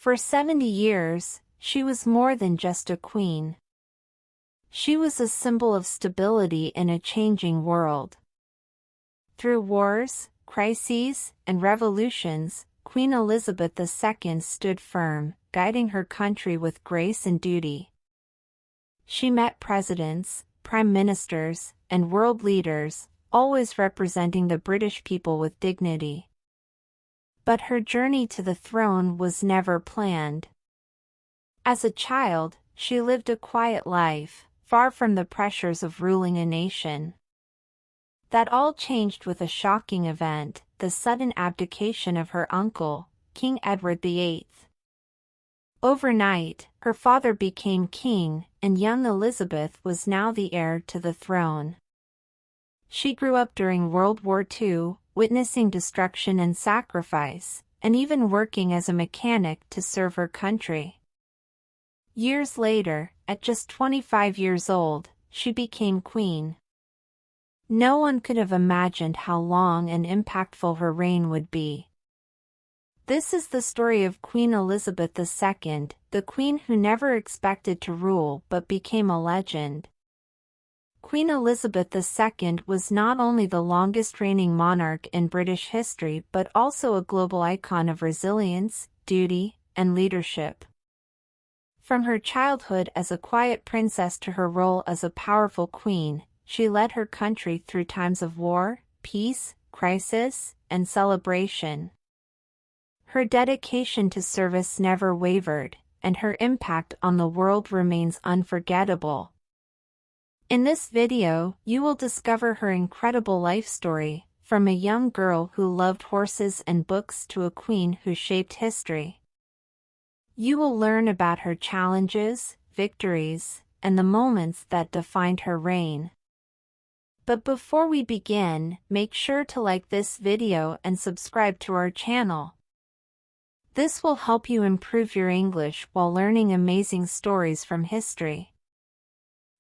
For 70 years, she was more than just a queen. She was a symbol of stability in a changing world. Through wars, crises, and revolutions, Queen Elizabeth II stood firm, guiding her country with grace and duty. She met presidents, prime ministers, and world leaders, always representing the British people with dignity. But her journey to the throne was never planned. As a child, she lived a quiet life, far from the pressures of ruling a nation. That all changed with a shocking event, the sudden abdication of her uncle, King Edward VIII. Overnight, her father became king, and young Elizabeth was now the heir to the throne. She grew up during World War II, witnessing destruction and sacrifice, and even working as a mechanic to serve her country. Years later, at just 25 years old, she became queen. No one could have imagined how long and impactful her reign would be. This is the story of Queen Elizabeth II, the queen who never expected to rule but became a legend. Queen Elizabeth II was not only the longest-reigning monarch in British history but also a global icon of resilience, duty, and leadership. From her childhood as a quiet princess to her role as a powerful queen, she led her country through times of war, peace, crisis, and celebration. Her dedication to service never wavered, and her impact on the world remains unforgettable. In this video, you will discover her incredible life story, from a young girl who loved horses and books to a queen who shaped history. You will learn about her challenges, victories, and the moments that defined her reign. But before we begin, make sure to like this video and subscribe to our channel. This will help you improve your English while learning amazing stories from history.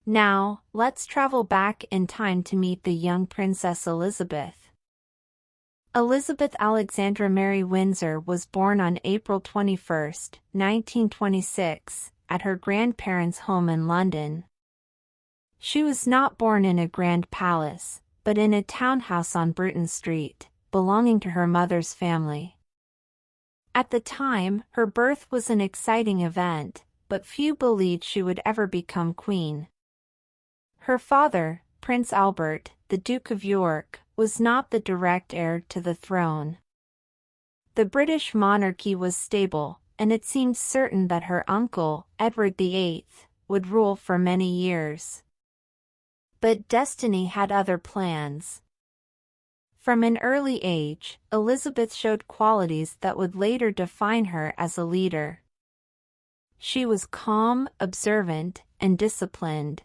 Now, let's travel back in time to meet the young Princess Elizabeth. Elizabeth Alexandra Mary Windsor was born on April 21, 1926, at her grandparents' home in London. She was not born in a grand palace, but in a townhouse on Bruton Street, belonging to her mother's family. At the time, her birth was an exciting event, but few believed she would ever become queen. Her father, Prince Albert, the Duke of York, was not the direct heir to the throne. The British monarchy was stable, and it seemed certain that her uncle, Edward VIII, would rule for many years. But destiny had other plans. From an early age, Elizabeth showed qualities that would later define her as a leader. She was calm, observant, and disciplined.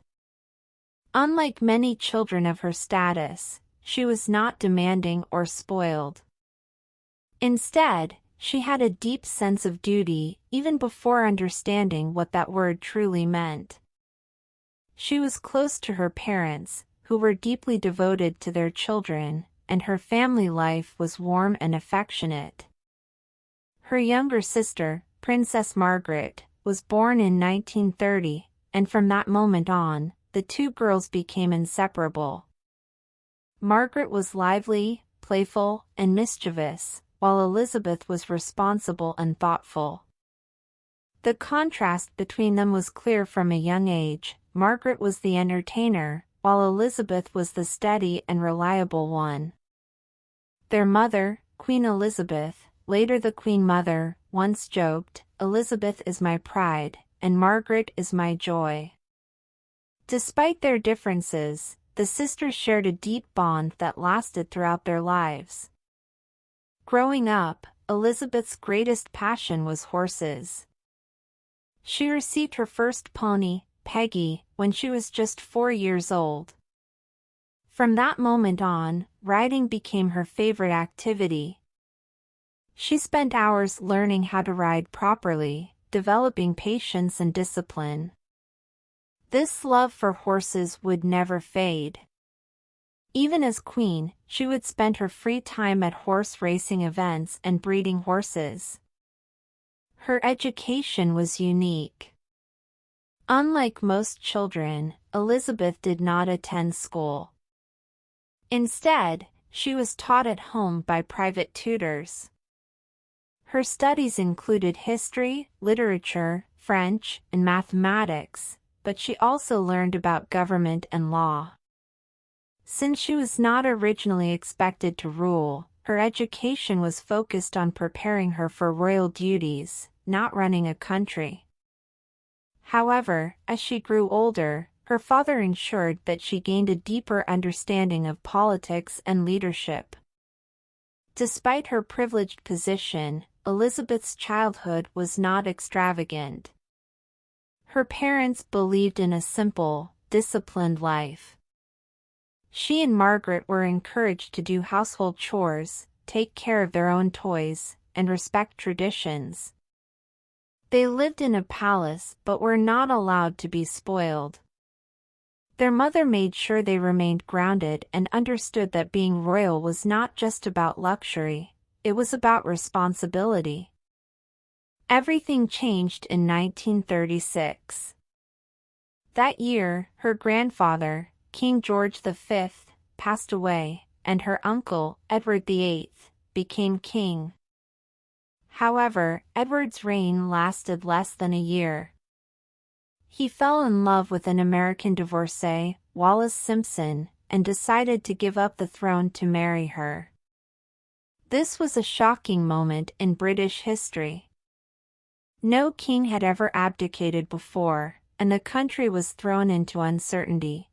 Unlike many children of her status, she was not demanding or spoiled. Instead, she had a deep sense of duty, even before understanding what that word truly meant. She was close to her parents, who were deeply devoted to their children, and her family life was warm and affectionate. Her younger sister, Princess Margaret, was born in 1930, and from that moment on, the two girls became inseparable. Margaret was lively, playful, and mischievous, while Elizabeth was responsible and thoughtful. The contrast between them was clear from a young age. Margaret was the entertainer, while Elizabeth was the steady and reliable one. Their mother, Queen Elizabeth, later the Queen Mother, once joked, "Elizabeth is my pride, and Margaret is my joy." Despite their differences, the sisters shared a deep bond that lasted throughout their lives. Growing up, Elizabeth's greatest passion was horses. She received her first pony, Peggy, when she was just 4 years old. From that moment on, riding became her favorite activity. She spent hours learning how to ride properly, developing patience and discipline. This love for horses would never fade. Even as queen, she would spend her free time at horse racing events and breeding horses. Her education was unique. Unlike most children, Elizabeth did not attend school. Instead, she was taught at home by private tutors. Her studies included history, literature, French, and mathematics, but she also learned about government and law. Since she was not originally expected to rule, her education was focused on preparing her for royal duties, not running a country. However, as she grew older, her father ensured that she gained a deeper understanding of politics and leadership. Despite her privileged position, Elizabeth's childhood was not extravagant. Her parents believed in a simple, disciplined life. She and Margaret were encouraged to do household chores, take care of their own toys, and respect traditions. They lived in a palace but were not allowed to be spoiled. Their mother made sure they remained grounded and understood that being royal was not just about luxury, it was about responsibility. Everything changed in 1936. That year, her grandfather, King George V, passed away, and her uncle, Edward VIII, became king. However, Edward's reign lasted less than a year. He fell in love with an American divorcee, Wallis Simpson, and decided to give up the throne to marry her. This was a shocking moment in British history. No king had ever abdicated before, and the country was thrown into uncertainty.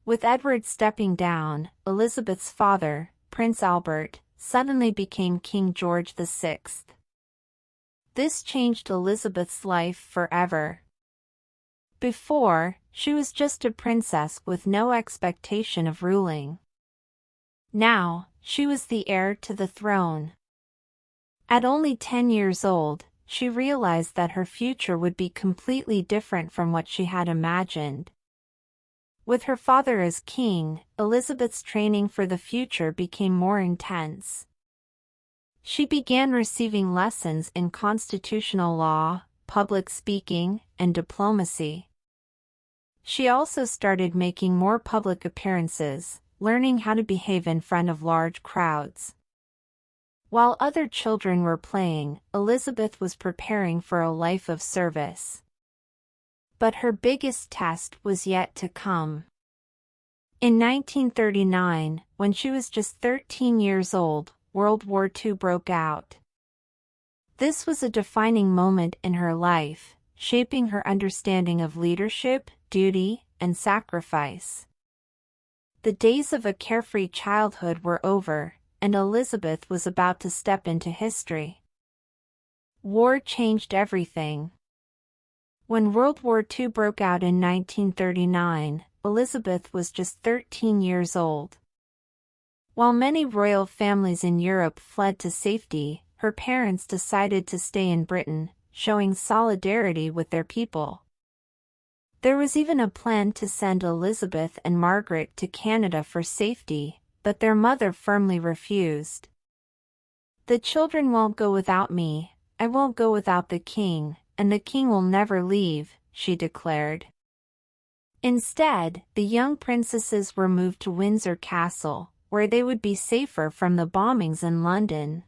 With Edward stepping down, Elizabeth's father, Prince Albert, suddenly became King George VI. This changed Elizabeth's life forever. Before, she was just a princess with no expectation of ruling. Now, she was the heir to the throne. At only 10 years old, she realized that her future would be completely different from what she had imagined. With her father as king, Elizabeth's training for the future became more intense. She began receiving lessons in constitutional law, public speaking, and diplomacy. She also started making more public appearances, learning how to behave in front of large crowds. While other children were playing, Elizabeth was preparing for a life of service. But her biggest test was yet to come. In 1939, when she was just 13 years old, World War II broke out. This was a defining moment in her life, shaping her understanding of leadership, duty, and sacrifice. The days of a carefree childhood were over, and Elizabeth was about to step into history. War changed everything. When World War II broke out in 1939, Elizabeth was just 13 years old. While many royal families in Europe fled to safety, her parents decided to stay in Britain, showing solidarity with their people. There was even a plan to send Elizabeth and Margaret to Canada for safety, but their mother firmly refused. "The children won't go without me, I won't go without the king, and the king will never leave," she declared. Instead, the young princesses were moved to Windsor Castle, where they would be safer from the bombings in London.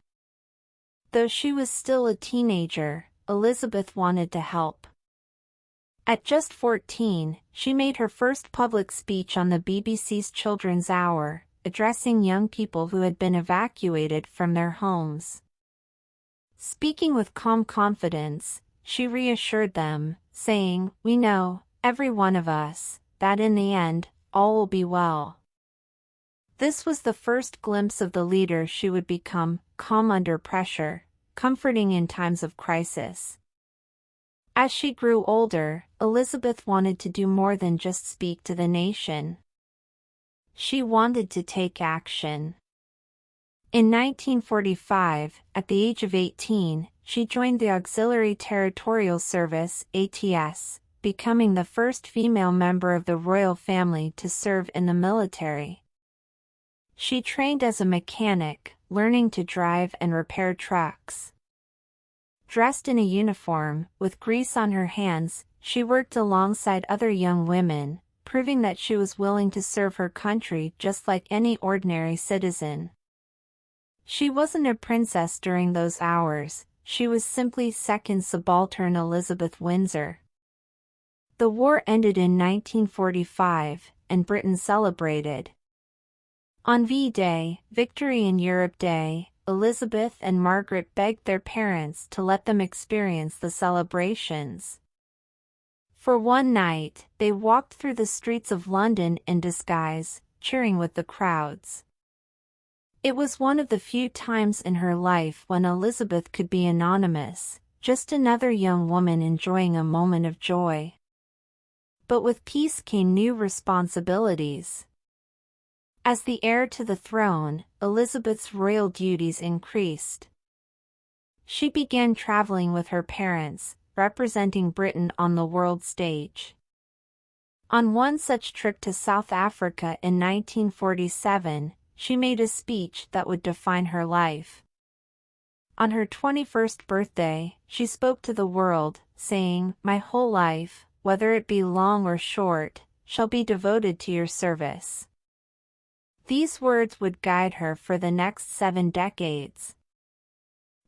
Though she was still a teenager, Elizabeth wanted to help. At just 14, she made her first public speech on the BBC's Children's Hour, addressing young people who had been evacuated from their homes. Speaking with calm confidence, she reassured them, saying, "We know, every one of us, that in the end, all will be well." This was the first glimpse of the leader she would become, calm under pressure, comforting in times of crisis. As she grew older, Elizabeth wanted to do more than just speak to the nation. She wanted to take action. In 1945, at the age of 18, she joined the Auxiliary Territorial Service (ATS), becoming the first female member of the royal family to serve in the military. She trained as a mechanic, learning to drive and repair trucks. Dressed in a uniform, with grease on her hands, she worked alongside other young women, proving that she was willing to serve her country just like any ordinary citizen. She wasn't a princess during those hours, she was simply second subaltern Elizabeth Windsor. The war ended in 1945, and Britain celebrated. On V-Day, Victory in Europe Day, Elizabeth and Margaret begged their parents to let them experience the celebrations. For one night, they walked through the streets of London in disguise, cheering with the crowds. It was one of the few times in her life when Elizabeth could be anonymous, just another young woman enjoying a moment of joy. But with peace came new responsibilities. As the heir to the throne, Elizabeth's royal duties increased. She began traveling with her parents, representing Britain on the world stage. On one such trip to South Africa in 1947, she made a speech that would define her life. On her 21st birthday, she spoke to the world, saying, "My whole life, whether it be long or short, shall be devoted to your service." These words would guide her for the next 7 decades.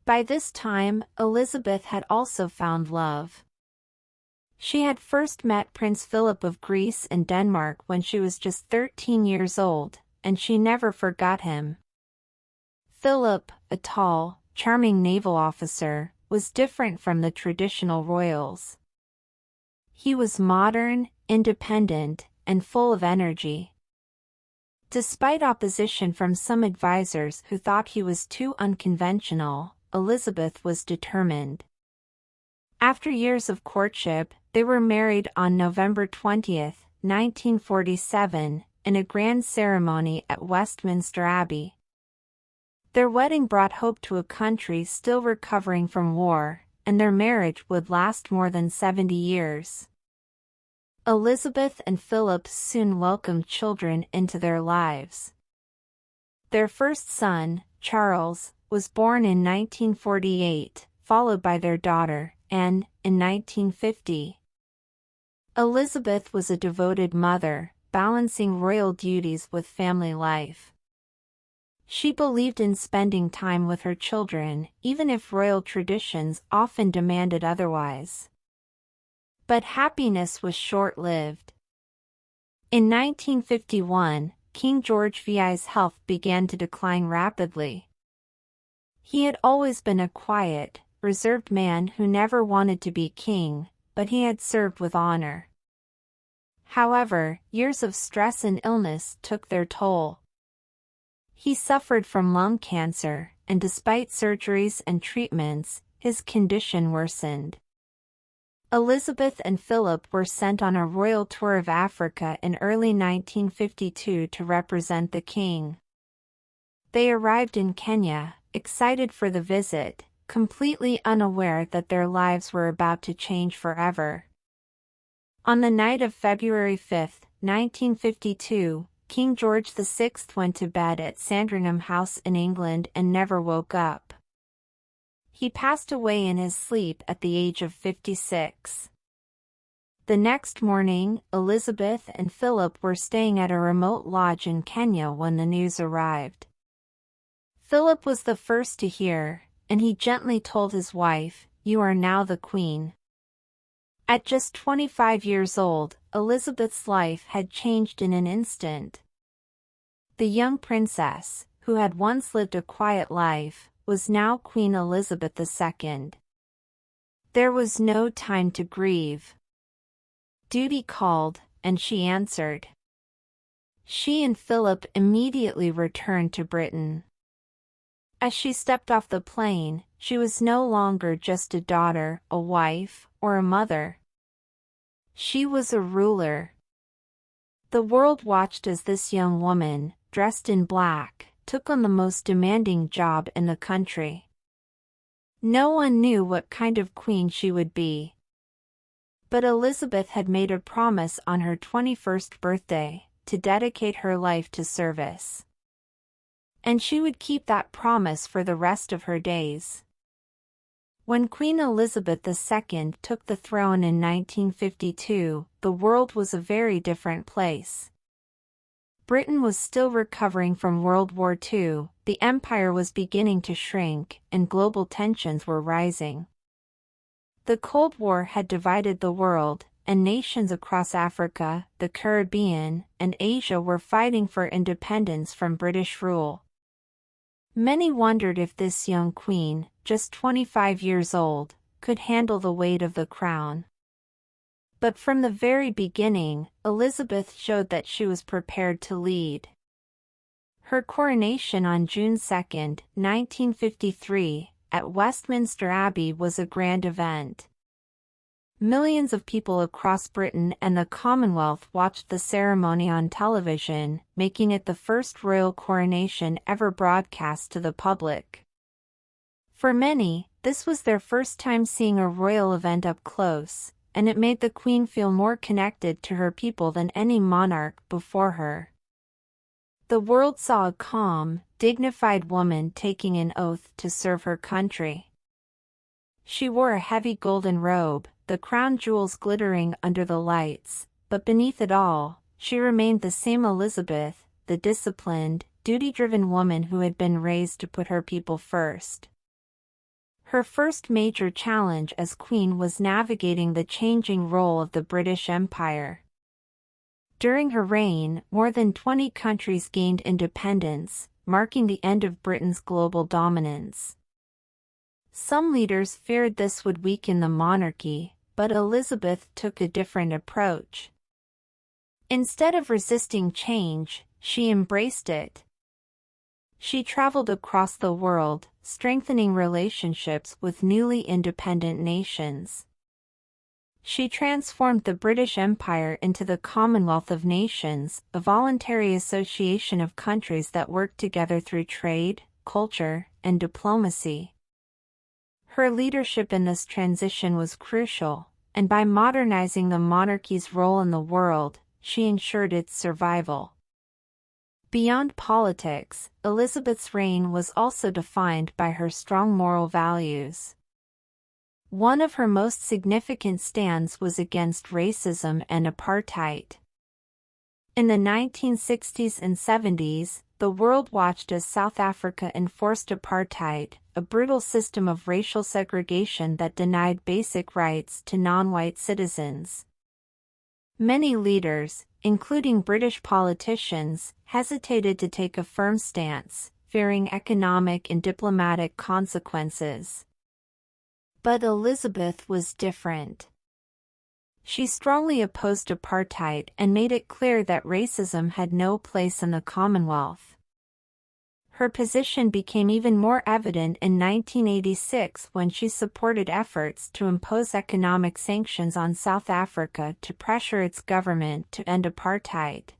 By this time, Elizabeth had also found love. She had first met Prince Philip of Greece and Denmark when she was just 13 years old, and she never forgot him. Philip, a tall, charming naval officer, was different from the traditional royals. He was modern, independent, and full of energy. Despite opposition from some advisors who thought he was too unconventional, Elizabeth was determined. After years of courtship, they were married on November 20, 1947, in a grand ceremony at Westminster Abbey. Their wedding brought hope to a country still recovering from war, and their marriage would last more than 70 years. Elizabeth and Philip soon welcomed children into their lives. Their first son, Charles, was born in 1948, followed by their daughter, Anne, in 1950. Elizabeth was a devoted mother, balancing royal duties with family life. She believed in spending time with her children, even if royal traditions often demanded otherwise. But happiness was short-lived. In 1951, King George VI's health began to decline rapidly. He had always been a quiet, reserved man who never wanted to be king, but he had served with honor. However, years of stress and illness took their toll. He suffered from lung cancer, and despite surgeries and treatments, his condition worsened. Elizabeth and Philip were sent on a royal tour of Africa in early 1952 to represent the king. They arrived in Kenya, excited for the visit, completely unaware that their lives were about to change forever. On the night of February 5, 1952, King George VI went to bed at Sandringham House in England and never woke up. He passed away in his sleep at the age of 56. The next morning, Elizabeth and Philip were staying at a remote lodge in Kenya when the news arrived. Philip was the first to hear, and he gently told his wife, "You are now the Queen." At just 25 years old, Elizabeth's life had changed in an instant. The young princess, who had once lived a quiet life, was now Queen Elizabeth II. There was no time to grieve. Duty called, and she answered. She and Philip immediately returned to Britain. As she stepped off the plane, she was no longer just a daughter, a wife, or a mother. She was a ruler. The world watched as this young woman, dressed in black, took on the most demanding job in the country. No one knew what kind of queen she would be. But Elizabeth had made a promise on her 21st birthday, to dedicate her life to service. And she would keep that promise for the rest of her days. When Queen Elizabeth II took the throne in 1952, the world was a very different place. Britain was still recovering from World War II, the empire was beginning to shrink, and global tensions were rising. The Cold War had divided the world, and nations across Africa, the Caribbean, and Asia were fighting for independence from British rule. Many wondered if this young queen, just 25 years old, could handle the weight of the crown. But from the very beginning, Elizabeth showed that she was prepared to lead. Her coronation on June 2, 1953, at Westminster Abbey was a grand event. Millions of people across Britain and the Commonwealth watched the ceremony on television, making it the first royal coronation ever broadcast to the public. For many, this was their first time seeing a royal event up close, and it made the Queen feel more connected to her people than any monarch before her. The world saw a calm, dignified woman taking an oath to serve her country. She wore a heavy golden robe, the crown jewels glittering under the lights, but beneath it all, she remained the same Elizabeth, the disciplined, duty-driven woman who had been raised to put her people first. Her first major challenge as queen was navigating the changing role of the British Empire. During her reign, more than 20 countries gained independence, marking the end of Britain's global dominance. Some leaders feared this would weaken the monarchy, but Elizabeth took a different approach. Instead of resisting change, she embraced it. She traveled across the world, strengthening relationships with newly independent nations. She transformed the British Empire into the Commonwealth of Nations, a voluntary association of countries that worked together through trade, culture, and diplomacy. Her leadership in this transition was crucial, and by modernizing the monarchy's role in the world, she ensured its survival. Beyond politics, Elizabeth's reign was also defined by her strong moral values. One of her most significant stands was against racism and apartheid. In the 1960s and 70s, the world watched as South Africa enforced apartheid, a brutal system of racial segregation that denied basic rights to non-white citizens. Many leaders, including British politicians, hesitated to take a firm stance, fearing economic and diplomatic consequences. But Elizabeth was different. She strongly opposed apartheid and made it clear that racism had no place in the Commonwealth. Her position became even more evident in 1986 when she supported efforts to impose economic sanctions on South Africa to pressure its government to end apartheid.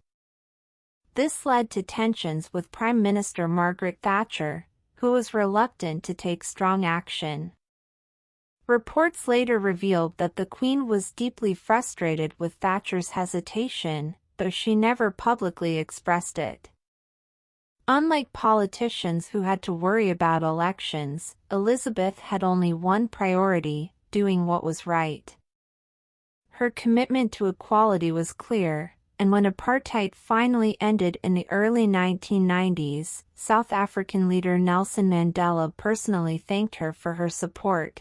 This led to tensions with Prime Minister Margaret Thatcher, who was reluctant to take strong action. Reports later revealed that the Queen was deeply frustrated with Thatcher's hesitation, though she never publicly expressed it. Unlike politicians who had to worry about elections, Elizabeth had only one priority: doing what was right. Her commitment to equality was clear, and when apartheid finally ended in the early 1990s, South African leader Nelson Mandela personally thanked her for her support.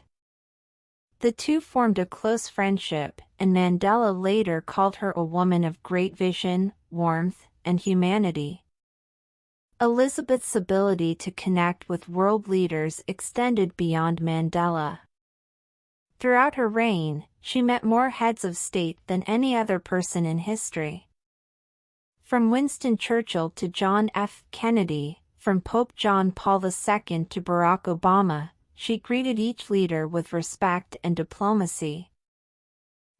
The two formed a close friendship, and Mandela later called her a woman of great vision, warmth, and humanity. Elizabeth's ability to connect with world leaders extended beyond Mandela. Throughout her reign, she met more heads of state than any other person in history. From Winston Churchill to John F. Kennedy, from Pope John Paul II to Barack Obama, she greeted each leader with respect and diplomacy.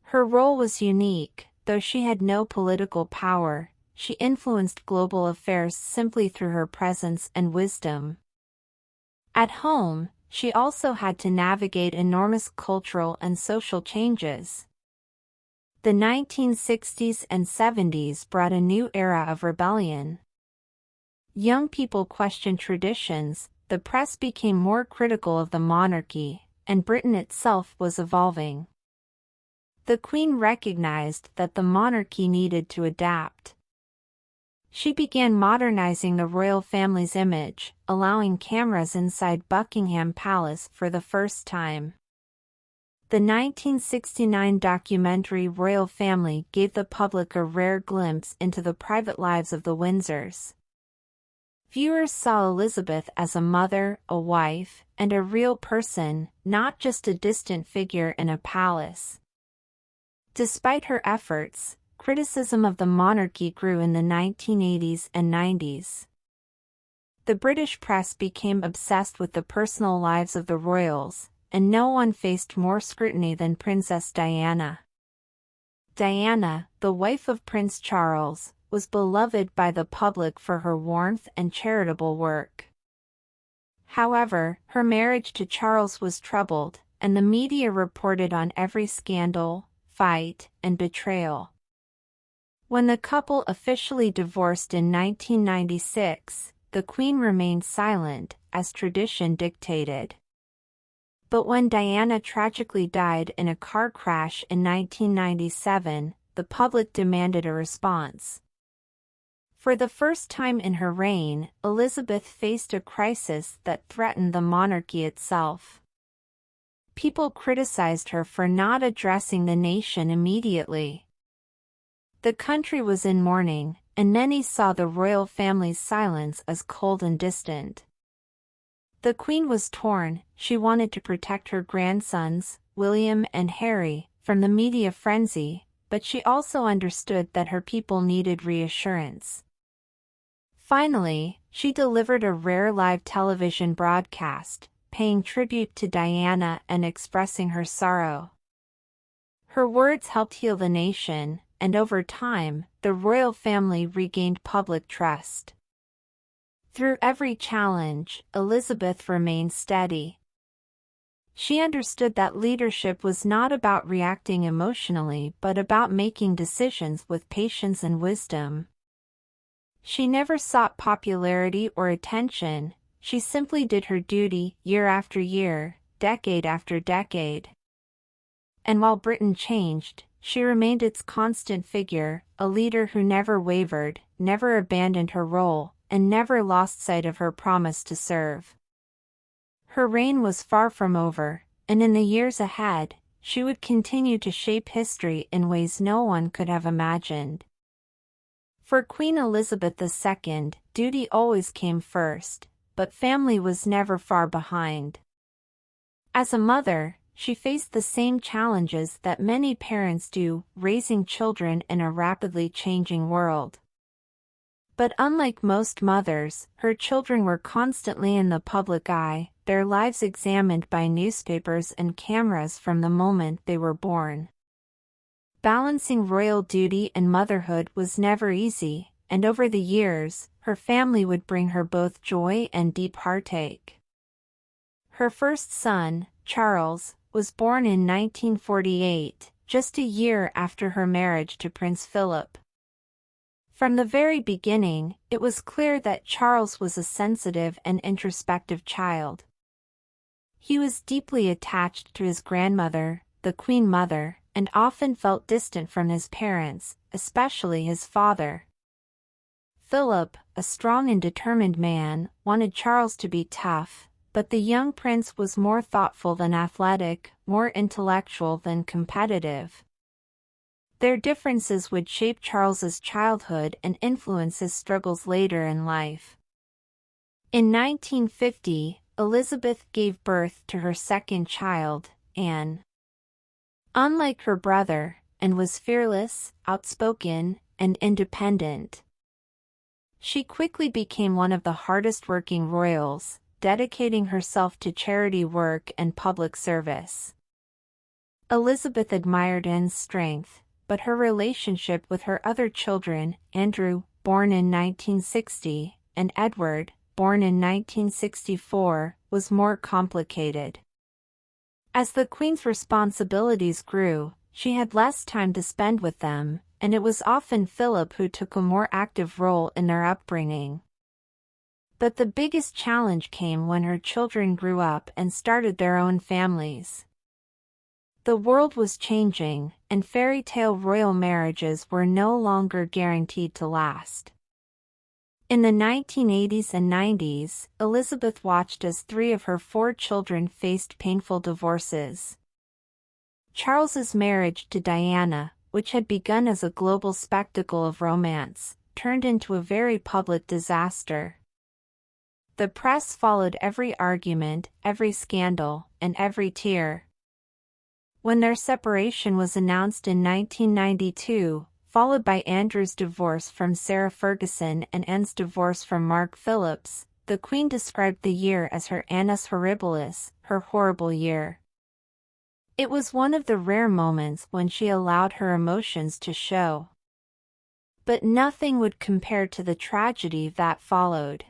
Her role was unique, though she had no political power. She influenced global affairs simply through her presence and wisdom. At home, she also had to navigate enormous cultural and social changes. The 1960s and 70s brought a new era of rebellion. Young people questioned traditions, the press became more critical of the monarchy, and Britain itself was evolving. The Queen recognized that the monarchy needed to adapt. She began modernizing the royal family's image, allowing cameras inside Buckingham Palace for the first time. The 1969 documentary Royal Family gave the public a rare glimpse into the private lives of the Windsors. Viewers saw Elizabeth as a mother, a wife, and a real person, not just a distant figure in a palace. Despite her efforts, criticism of the monarchy grew in the 1980s and 90s. The British press became obsessed with the personal lives of the royals, and no one faced more scrutiny than Princess Diana. Diana, the wife of Prince Charles, was beloved by the public for her warmth and charitable work. However, her marriage to Charles was troubled, and the media reported on every scandal, fight, and betrayal. When the couple officially divorced in 1996, the Queen remained silent, as tradition dictated. But when Diana tragically died in a car crash in 1997, the public demanded a response. For the first time in her reign, Elizabeth faced a crisis that threatened the monarchy itself. People criticized her for not addressing the nation immediately. The country was in mourning, and many saw the royal family's silence as cold and distant. The Queen was torn. She wanted to protect her grandsons, William and Harry, from the media frenzy, but she also understood that her people needed reassurance. Finally, she delivered a rare live television broadcast, paying tribute to Diana and expressing her sorrow. Her words helped heal the nation, and over time, the royal family regained public trust. Through every challenge, Elizabeth remained steady. She understood that leadership was not about reacting emotionally but about making decisions with patience and wisdom. She never sought popularity or attention. She simply did her duty, year after year, decade after decade. And while Britain changed, she remained its constant figure, a leader who never wavered, never abandoned her role, and never lost sight of her promise to serve. Her reign was far from over, and in the years ahead, she would continue to shape history in ways no one could have imagined. For Queen Elizabeth II, duty always came first, but family was never far behind. As a mother, she faced the same challenges that many parents do, raising children in a rapidly changing world. But unlike most mothers, her children were constantly in the public eye, their lives examined by newspapers and cameras from the moment they were born. Balancing royal duty and motherhood was never easy, and over the years, her family would bring her both joy and deep heartache. Her first son, Charles, was born in 1948, just a year after her marriage to Prince Philip. From the very beginning, it was clear that Charles was a sensitive and introspective child. He was deeply attached to his grandmother, the Queen Mother, and often felt distant from his parents, especially his father. Philip, a strong and determined man, wanted Charles to be tough, but the young prince was more thoughtful than athletic, more intellectual than competitive. Their differences would shape Charles's childhood and influence his struggles later in life. In 1950, Elizabeth gave birth to her second child, Anne. Unlike her brother, Anne was fearless, outspoken, and independent. She quickly became one of the hardest-working royals, dedicating herself to charity work and public service. Elizabeth admired Anne's strength, but her relationship with her other children, Andrew, born in 1960, and Edward, born in 1964, was more complicated. As the Queen's responsibilities grew, she had less time to spend with them, and it was often Philip who took a more active role in their upbringing. But the biggest challenge came when her children grew up and started their own families. The world was changing, and fairy tale royal marriages were no longer guaranteed to last. In the 1980s and 90s, Elizabeth watched as 3 of her 4 children faced painful divorces. Charles's marriage to Diana, which had begun as a global spectacle of romance, turned into a very public disaster. The press followed every argument, every scandal, and every tear. When their separation was announced in 1992, followed by Andrew's divorce from Sarah Ferguson and Anne's divorce from Mark Phillips, the Queen described the year as her annus horribilis, her horrible year. It was one of the rare moments when she allowed her emotions to show. But nothing would compare to the tragedy that followed.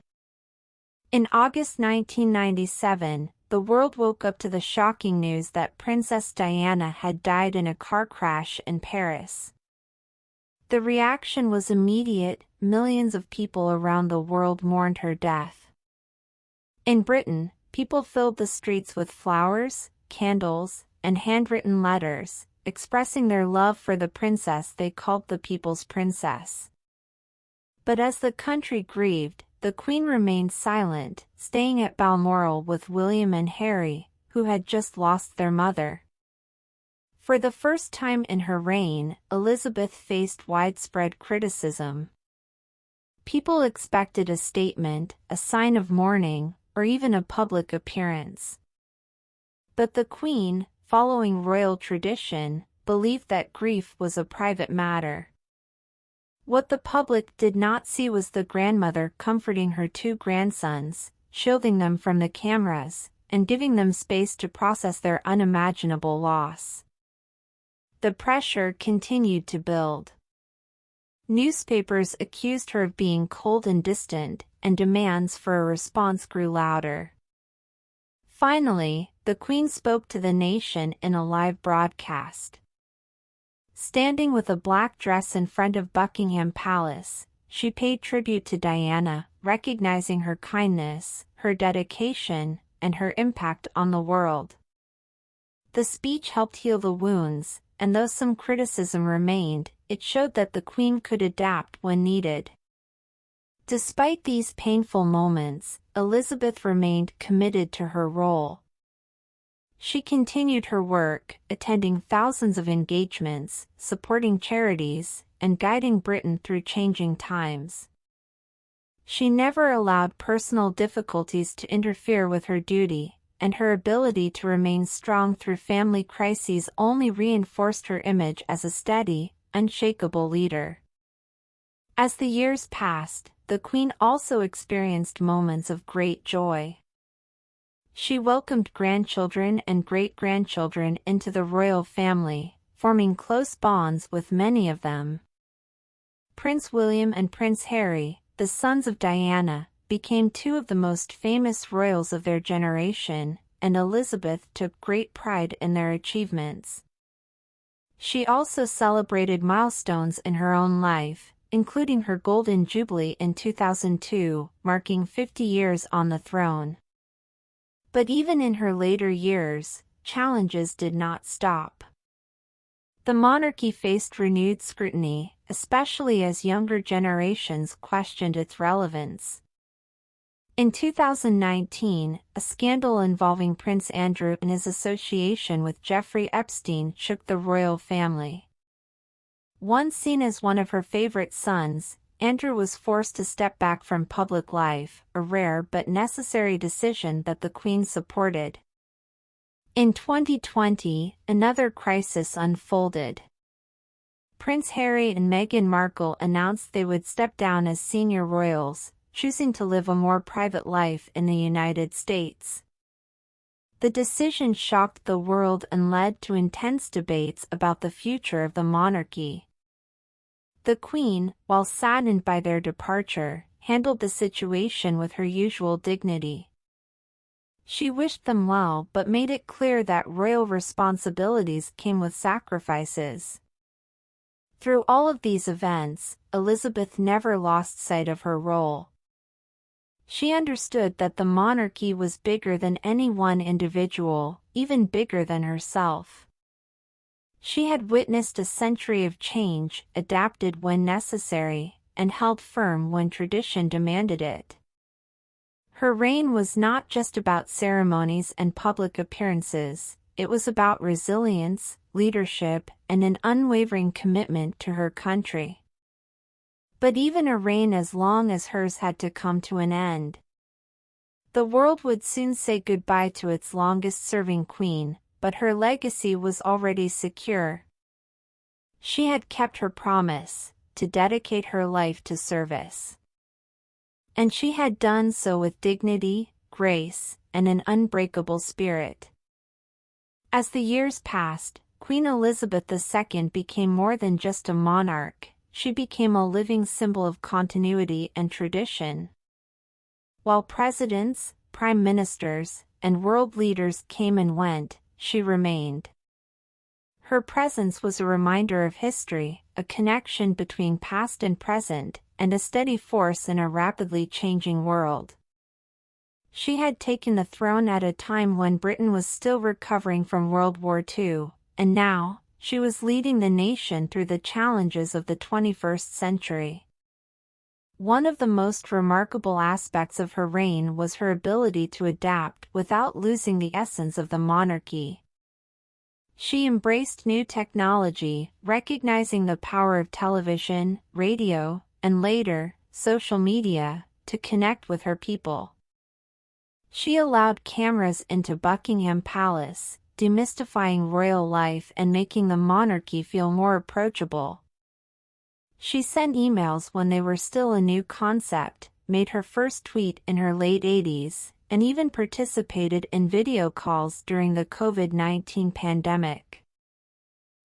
In August 1997, the world woke up to the shocking news that Princess Diana had died in a car crash in Paris. The reaction was immediate. Millions of people around the world mourned her death. In Britain, people filled the streets with flowers, candles, and handwritten letters, expressing their love for the princess they called the People's Princess. But as the country grieved, the Queen remained silent, staying at Balmoral with William and Harry, who had just lost their mother. For the first time in her reign, Elizabeth faced widespread criticism. People expected a statement, a sign of mourning, or even a public appearance. But the Queen, following royal tradition, believed that grief was a private matter. What the public did not see was the grandmother comforting her 2 grandsons, shielding them from the cameras, and giving them space to process their unimaginable loss. The pressure continued to build. Newspapers accused her of being cold and distant, and demands for a response grew louder. Finally, the Queen spoke to the nation in a live broadcast. Standing with a black dress in front of Buckingham Palace, she paid tribute to Diana, recognizing her kindness, her dedication, and her impact on the world. The speech helped heal the wounds, and though some criticism remained, it showed that the Queen could adapt when needed. Despite these painful moments, Elizabeth remained committed to her role. She continued her work, attending thousands of engagements, supporting charities, and guiding Britain through changing times. She never allowed personal difficulties to interfere with her duty, and her ability to remain strong through family crises only reinforced her image as a steady, unshakable leader. As the years passed, the Queen also experienced moments of great joy. She welcomed grandchildren and great-grandchildren into the royal family, forming close bonds with many of them. Prince William and Prince Harry, the sons of Diana, became 2 of the most famous royals of their generation, and Elizabeth took great pride in their achievements. She also celebrated milestones in her own life, including her Golden Jubilee in 2002, marking 50 years on the throne. But even in her later years, challenges did not stop. The monarchy faced renewed scrutiny, especially as younger generations questioned its relevance. In 2019, a scandal involving Prince Andrew and his association with Jeffrey Epstein shook the royal family. Once seen as one of her favorite sons, Andrew was forced to step back from public life, a rare but necessary decision that the Queen supported. In 2020, another crisis unfolded. Prince Harry and Meghan Markle announced they would step down as senior royals, choosing to live a more private life in the United States. The decision shocked the world and led to intense debates about the future of the monarchy. The Queen, while saddened by their departure, handled the situation with her usual dignity. She wished them well but made it clear that royal responsibilities came with sacrifices. Through all of these events, Elizabeth never lost sight of her role. She understood that the monarchy was bigger than any one individual, even bigger than herself. She had witnessed a century of change, adapted when necessary, and held firm when tradition demanded it. Her reign was not just about ceremonies and public appearances, it was about resilience, leadership, and an unwavering commitment to her country. But even a reign as long as hers had to come to an end. The world would soon say goodbye to its longest-serving queen, but her legacy was already secure. She had kept her promise, to dedicate her life to service. And she had done so with dignity, grace, and an unbreakable spirit. As the years passed, Queen Elizabeth II became more than just a monarch. She became a living symbol of continuity and tradition. While presidents, prime ministers, and world leaders came and went, she remained. Her presence was a reminder of history, a connection between past and present, and a steady force in a rapidly changing world. She had taken the throne at a time when Britain was still recovering from World War II, and now, she was leading the nation through the challenges of the 21st century. One of the most remarkable aspects of her reign was her ability to adapt without losing the essence of the monarchy. She embraced new technology, recognizing the power of television, radio, and later, social media, to connect with her people. She allowed cameras into Buckingham Palace, demystifying royal life and making the monarchy feel more approachable. She sent emails when they were still a new concept, made her first tweet in her late 80s, and even participated in video calls during the COVID-19 pandemic.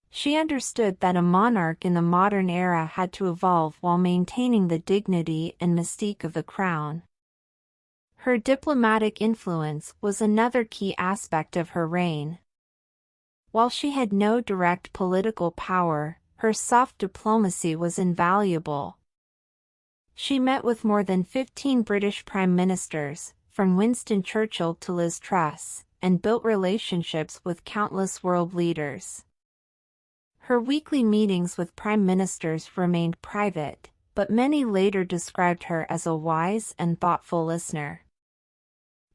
She understood that a monarch in the modern era had to evolve while maintaining the dignity and mystique of the crown. Her diplomatic influence was another key aspect of her reign. While she had no direct political power, her soft diplomacy was invaluable. She met with more than 15 British prime ministers, from Winston Churchill to Liz Truss, and built relationships with countless world leaders. Her weekly meetings with prime ministers remained private, but many later described her as a wise and thoughtful listener.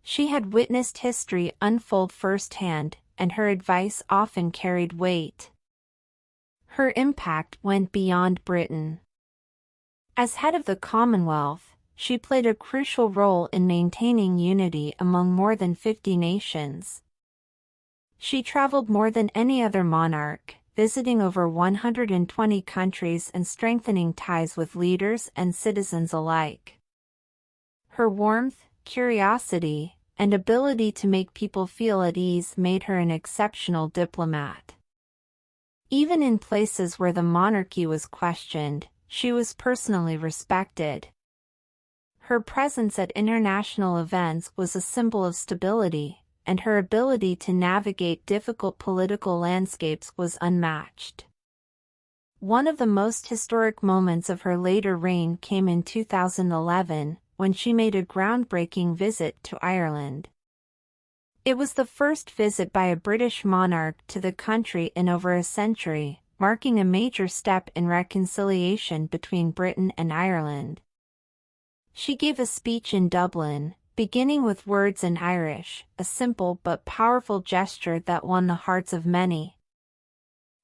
She had witnessed history unfold firsthand, and her advice often carried weight. Her impact went beyond Britain. As head of the Commonwealth, she played a crucial role in maintaining unity among more than 50 nations. She traveled more than any other monarch, visiting over 120 countries and strengthening ties with leaders and citizens alike. Her warmth, curiosity, and ability to make people feel at ease made her an exceptional diplomat. Even in places where the monarchy was questioned, she was personally respected. Her presence at international events was a symbol of stability, and her ability to navigate difficult political landscapes was unmatched. One of the most historic moments of her later reign came in 2011, when she made a groundbreaking visit to Ireland. It was the first visit by a British monarch to the country in over a century, marking a major step in reconciliation between Britain and Ireland. She gave a speech in Dublin, beginning with words in Irish, a simple but powerful gesture that won the hearts of many.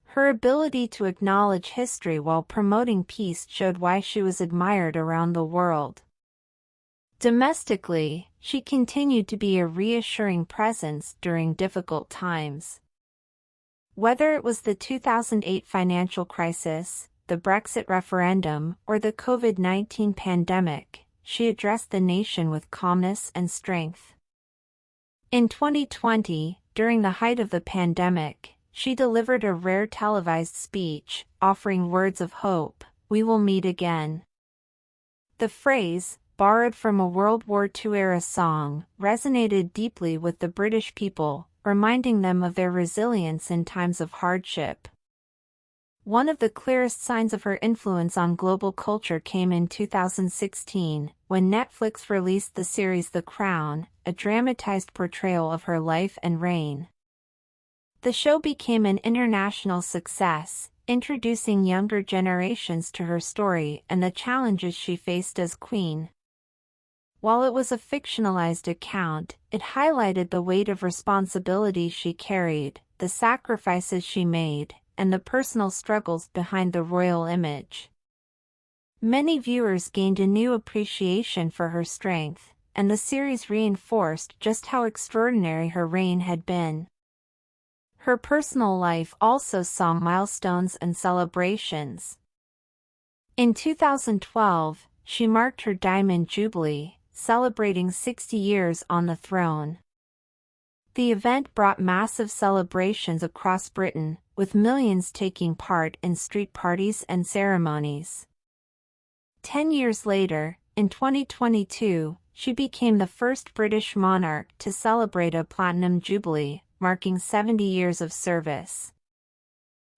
Her ability to acknowledge history while promoting peace showed why she was admired around the world. Domestically, she continued to be a reassuring presence during difficult times. Whether it was the 2008 financial crisis, the Brexit referendum, or the COVID-19 pandemic, she addressed the nation with calmness and strength. In 2020, during the height of the pandemic, she delivered a rare televised speech, offering words of hope, "We will meet again." The phrase, borrowed from a World War II-era song, resonated deeply with the British people, reminding them of their resilience in times of hardship. One of the clearest signs of her influence on global culture came in 2016, when Netflix released the series The Crown, a dramatized portrayal of her life and reign. The show became an international success, introducing younger generations to her story and the challenges she faced as queen. While it was a fictionalized account, it highlighted the weight of responsibility she carried, the sacrifices she made, and the personal struggles behind the royal image. Many viewers gained a new appreciation for her strength, and the series reinforced just how extraordinary her reign had been. Her personal life also saw milestones and celebrations. In 2012, she marked her Diamond Jubilee, celebrating 60 years on the throne. The event brought massive celebrations across Britain, with millions taking part in street parties and ceremonies. 10 years later, in 2022, she became the first British monarch to celebrate a Platinum Jubilee, marking 70 years of service.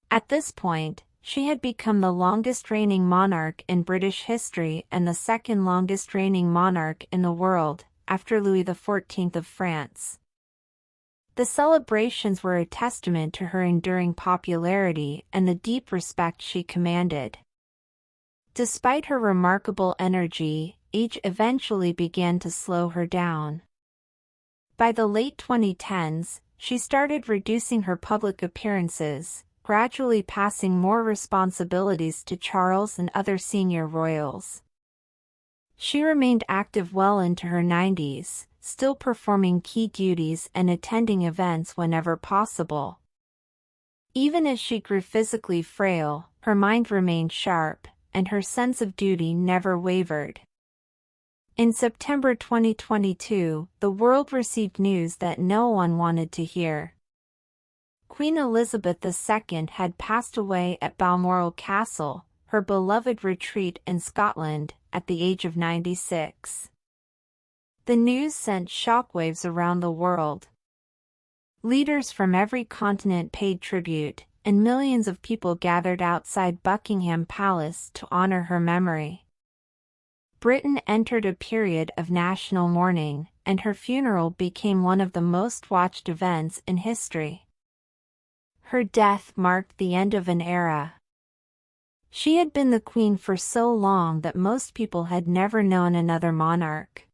At this point, she had become the longest reigning monarch in British history and the second longest reigning monarch in the world, after Louis XIV of France. The celebrations were a testament to her enduring popularity and the deep respect she commanded. Despite her remarkable energy, age eventually began to slow her down. By the late 2010s, she started reducing her public appearances, gradually passing more responsibilities to Charles and other senior royals. She remained active well into her 90s, still performing key duties and attending events whenever possible. Even as she grew physically frail, her mind remained sharp, and her sense of duty never wavered. In September 2022, the world received news that no one wanted to hear. Queen Elizabeth II had passed away at Balmoral Castle, her beloved retreat in Scotland, at the age of 96. The news sent shockwaves around the world. Leaders from every continent paid tribute, and millions of people gathered outside Buckingham Palace to honor her memory. Britain entered a period of national mourning, and her funeral became one of the most watched events in history. Her death marked the end of an era. She had been the queen for so long that most people had never known another monarch.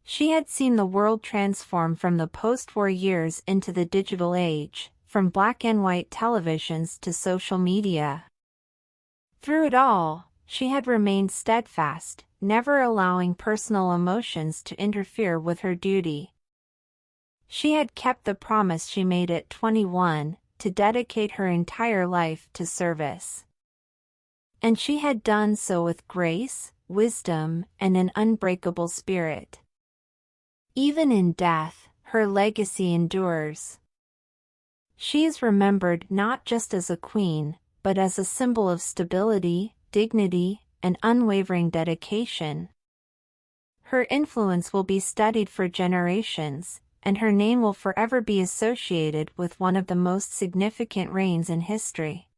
She had seen the world transform from the post-war years into the digital age, from black and white televisions to social media. Through it all, she had remained steadfast, never allowing personal emotions to interfere with her duty. She had kept the promise she made at 21, to dedicate her entire life to service. And she had done so with grace, wisdom, and an unbreakable spirit. Even in death, her legacy endures. She is remembered not just as a queen, but as a symbol of stability, dignity, and unwavering dedication. Her influence will be studied for generations, and her name will forever be associated with one of the most significant reigns in history.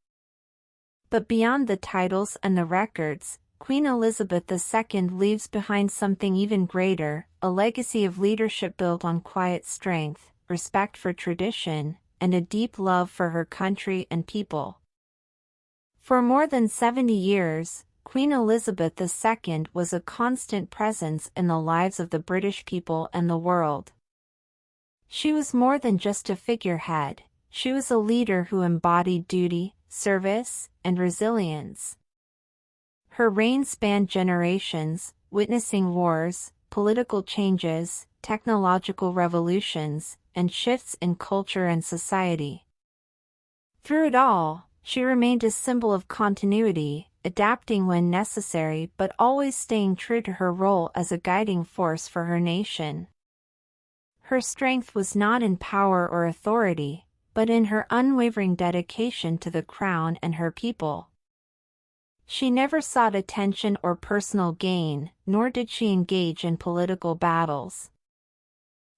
But beyond the titles and the records, Queen Elizabeth II leaves behind something even greater, a legacy of leadership built on quiet strength, respect for tradition, and a deep love for her country and people. For more than 70 years, Queen Elizabeth II was a constant presence in the lives of the British people and the world. She was more than just a figurehead, she was a leader who embodied duty, service, and resilience. Her reign spanned generations, witnessing wars, political changes, technological revolutions, and shifts in culture and society. Through it all, she remained a symbol of continuity, adapting when necessary but always staying true to her role as a guiding force for her nation. Her strength was not in power or authority, but in her unwavering dedication to the crown and her people. She never sought attention or personal gain, nor did she engage in political battles.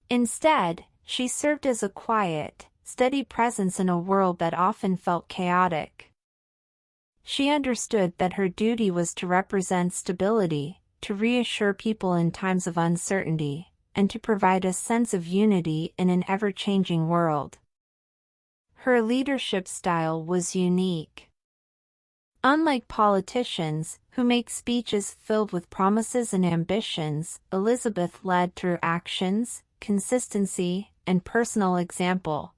Instead, she served as a quiet, steady presence in a world that often felt chaotic. She understood that her duty was to represent stability, to reassure people in times of uncertainty, and to provide a sense of unity in an ever-changing world. Her leadership style was unique. Unlike politicians, who make speeches filled with promises and ambitions, Elizabeth led through actions, consistency, and personal example.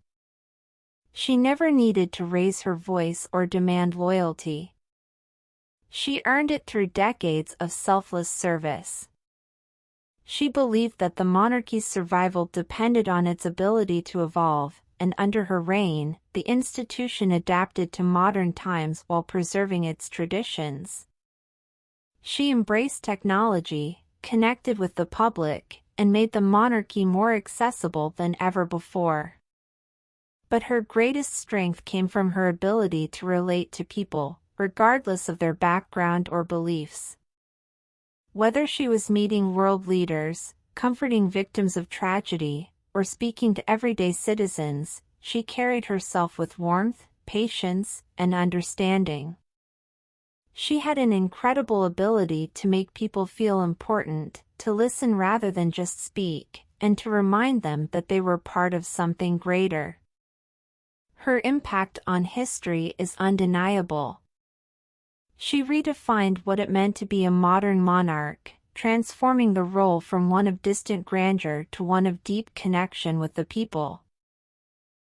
She never needed to raise her voice or demand loyalty. She earned it through decades of selfless service. She believed that the monarchy's survival depended on its ability to evolve, and under her reign, the institution adapted to modern times while preserving its traditions. She embraced technology, connected with the public, and made the monarchy more accessible than ever before. But her greatest strength came from her ability to relate to people, regardless of their background or beliefs. Whether she was meeting world leaders, comforting victims of tragedy, or speaking to everyday citizens, she carried herself with warmth, patience, and understanding. She had an incredible ability to make people feel important, to listen rather than just speak, and to remind them that they were part of something greater. Her impact on history is undeniable. She redefined what it meant to be a modern monarch, transforming the role from one of distant grandeur to one of deep connection with the people.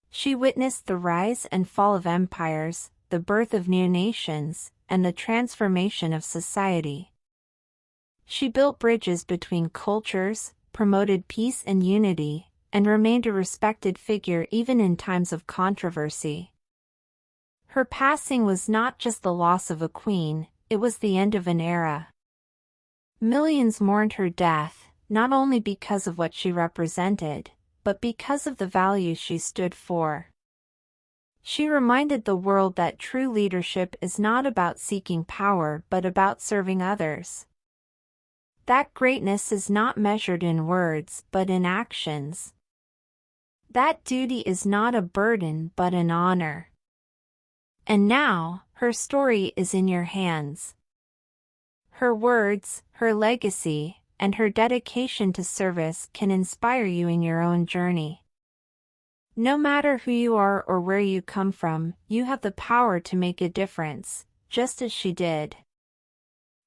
She witnessed the rise and fall of empires, the birth of new nations, and the transformation of society. She built bridges between cultures, promoted peace and unity, and remained a respected figure even in times of controversy. Her passing was not just the loss of a queen, it was the end of an era. Millions mourned her death, not only because of what she represented, but because of the values she stood for. She reminded the world that true leadership is not about seeking power but about serving others. That greatness is not measured in words but in actions. That duty is not a burden but an honor. And now, her story is in your hands. Her words, her legacy, and her dedication to service can inspire you in your own journey. No matter who you are or where you come from, you have the power to make a difference, just as she did.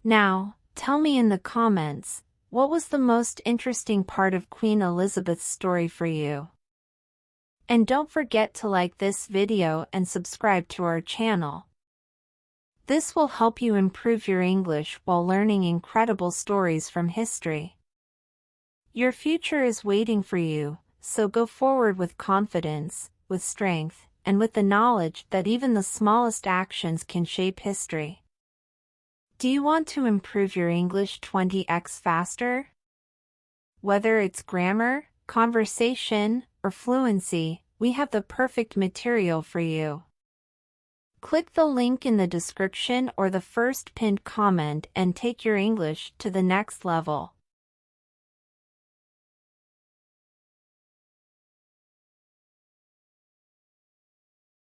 Now, tell me in the comments, what was the most interesting part of Queen Elizabeth's story for you? And don't forget to like this video and subscribe to our channel. This will help you improve your English while learning incredible stories from history. Your future is waiting for you, so go forward with confidence, with strength, and with the knowledge that even the smallest actions can shape history. Do you want to improve your English 20x faster? Whether it's grammar, conversation, or fluency, we have the perfect material for you. Click the link in the description or the first pinned comment and take your English to the next level.